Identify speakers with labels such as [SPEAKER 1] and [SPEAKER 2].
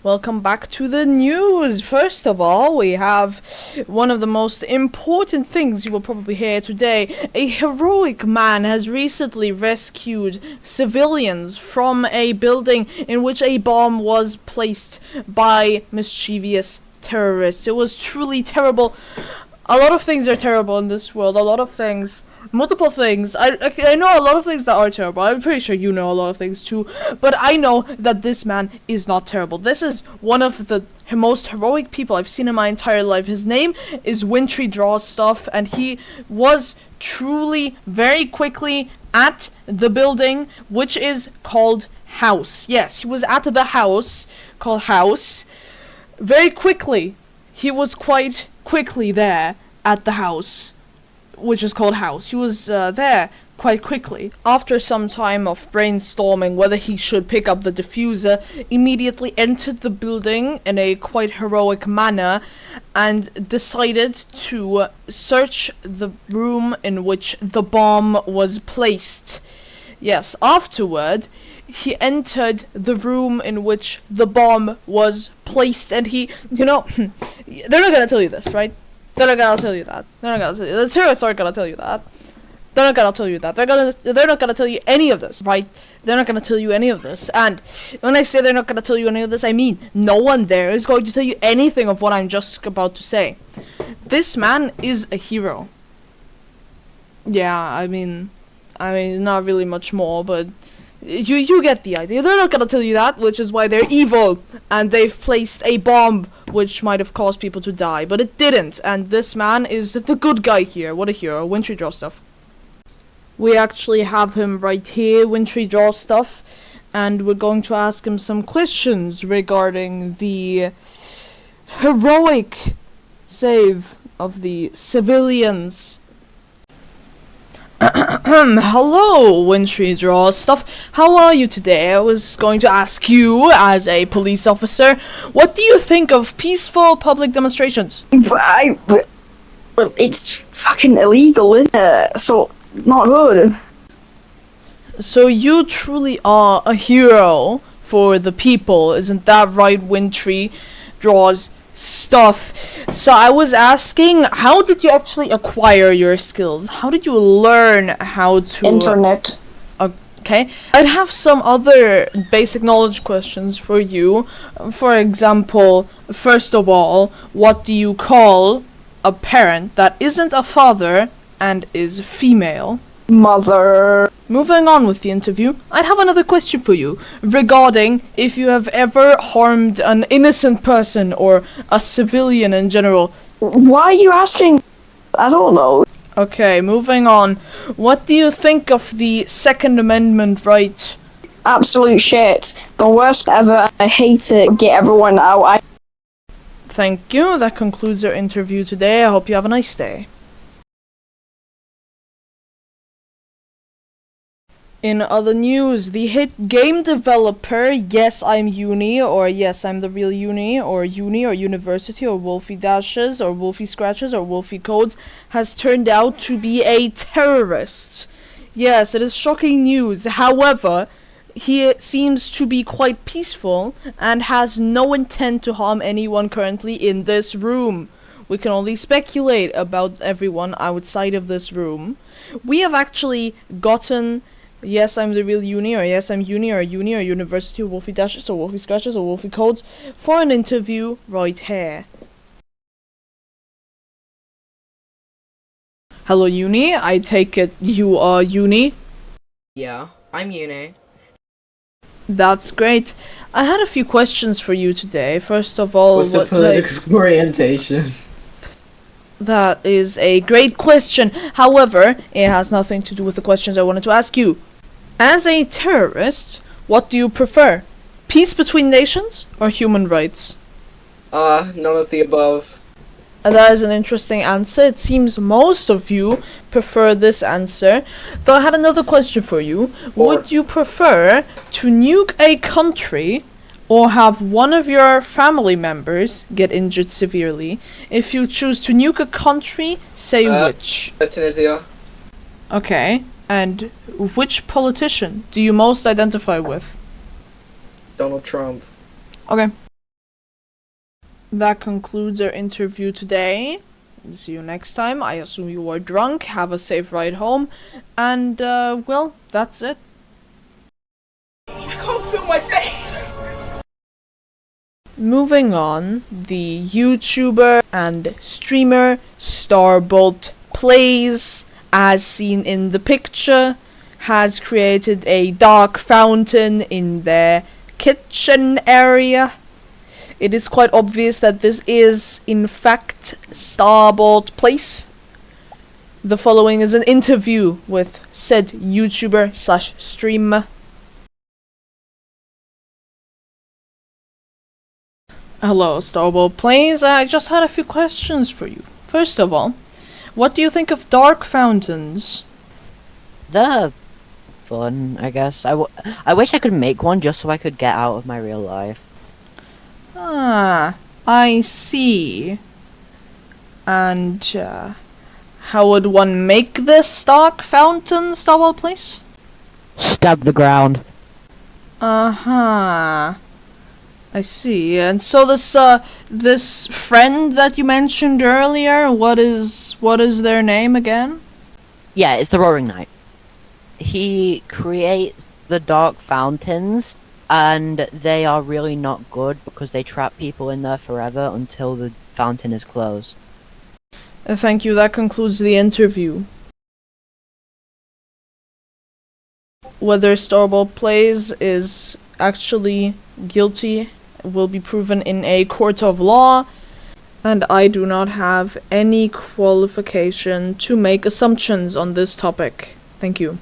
[SPEAKER 1] Welcome back to the news. First of all, we have one of the most important things you will probably hear today. A heroic man has recently rescued civilians from a building in which a bomb was placed by mischievous terrorists. It was truly terrible. A lot of things are terrible in this world. A lot of things. Multiple things. I know a lot of things that are terrible. I'm pretty sure you know a lot of things too. But I know that this man is not terrible. This is one of the most heroic people I've seen in my entire life. His name is Wintry Draws Stuff, and he was truly very quickly at the building, which is called House. Yes, he was at the house called House. Very quickly. He was quite quickly there at the house, which is called House. He was there quite quickly. After some time of brainstorming whether he should pick up the diffuser, immediately entered the building in a quite heroic manner and decided to search the room in which the bomb was placed. Yes, afterward, he entered the room in which the bomb was placed, and he, they're not gonna tell you this, right? They're not gonna tell you that. They're not gonna tell you. The terrorists aren't gonna tell you that. They're not gonna tell you that. They're not gonna tell you any of this, right? They're not gonna tell you any of this. And when I say they're not gonna tell you any of this, I mean no one there is going to tell you anything of what I'm just about to say. This man is a hero. Yeah, I mean, not really much more, but you get the idea. They're not gonna tell you that, which is why they're evil, and they've placed a bomb which might have caused people to die, but it didn't, and this man is the good guy here. What a hero. Wintry Draw Stuff. We actually have him right here, Wintry Draw Stuff, and we're going to ask him some questions regarding the heroic save of the civilians. Hello, Wintry Draw Stuff. How are you today? I was going to ask you, as a police officer, what do you think of peaceful public demonstrations?
[SPEAKER 2] Well, it's fucking illegal, isn't it? So, not good.
[SPEAKER 1] So you truly are a hero for the people, isn't that right, Wintry Draws Stuff? So I was asking, how did you actually acquire your skills? How did you learn how to...
[SPEAKER 2] Internet.
[SPEAKER 1] Okay. I'd have some other basic knowledge questions for you. For example, first of all, what do you call a parent that isn't a father and is female?
[SPEAKER 2] Mother.
[SPEAKER 1] Moving on with the interview, I'd have another question for you regarding if you have ever harmed an innocent person or a civilian in general.
[SPEAKER 2] Why are you asking? I don't know.
[SPEAKER 1] Okay, moving on. What do you think of the Second Amendment right?
[SPEAKER 2] Absolute shit. The worst ever. I hate it. Get everyone out.
[SPEAKER 1] Thank you. That concludes our interview today. I hope you have a nice day. In other news, the hit game developer Yes I'm Uni, or Yes I'm the Real Uni, or University, or Wolfie Dashes, or Wolfie Scratches, or Wolfie Codes has turned out to be a terrorist. Yes, it is shocking news. However, he seems to be quite peaceful and has no intent to harm anyone currently in this room. We can only speculate about everyone outside of this room. We have actually gotten Yes I'm the Real Uni, or Yes I'm Uni, or University, or Wolfie Dashes, or Wolfie Scratches, or Wolfie Codes for an interview right here. Hello, Uni. I take it you are Uni?
[SPEAKER 3] Yeah, I'm Uni.
[SPEAKER 1] That's great. I had a few questions for you today. First of all,
[SPEAKER 3] What's the political orientation?
[SPEAKER 1] That is a great question. However, it has nothing to do with the questions I wanted to ask you. As a terrorist, what do you prefer? Peace between nations or human rights?
[SPEAKER 3] None of the above.
[SPEAKER 1] That is an interesting answer. It seems most of you prefer this answer. Though I had another question for you. Would you prefer to nuke a country or have one of your family members get injured severely? If you choose to nuke a country, say which.
[SPEAKER 3] Tunisia.
[SPEAKER 1] Okay, and which politician do you most identify with?
[SPEAKER 3] Donald Trump.
[SPEAKER 1] Okay. That concludes our interview today. See you next time. I assume you were drunk. Have a safe ride home. And, well, that's it.
[SPEAKER 3] I can't feel my face!
[SPEAKER 1] Moving on, the YouTuber and streamer Starbolt Plays, as seen in the picture, has created a dark fountain in their kitchen area. It is quite obvious that this is, in fact, Starbolt Place. The following is an interview with said YouTuber/streamer. Hello, Starbolt Plays. I just had a few questions for you. First of all, what do you think of dark fountains?
[SPEAKER 4] They're fun, I guess. I wish I could make one just so I could get out of my real life.
[SPEAKER 1] Ah, I see. And, how would one make this dark fountain, Starbolt Place?
[SPEAKER 4] Stab the ground.
[SPEAKER 1] Uh-huh. I see. And so this friend that you mentioned earlier, what is their name again?
[SPEAKER 4] Yeah, it's the Roaring Knight. He creates the dark fountains, and they are really not good because they trap people in there forever until the fountain is closed.
[SPEAKER 1] Thank you. That concludes the interview. Whether Starbolt Plays is actually guilty will be proven in a court of law, and I do not have any qualification to make assumptions on this topic. Thank you.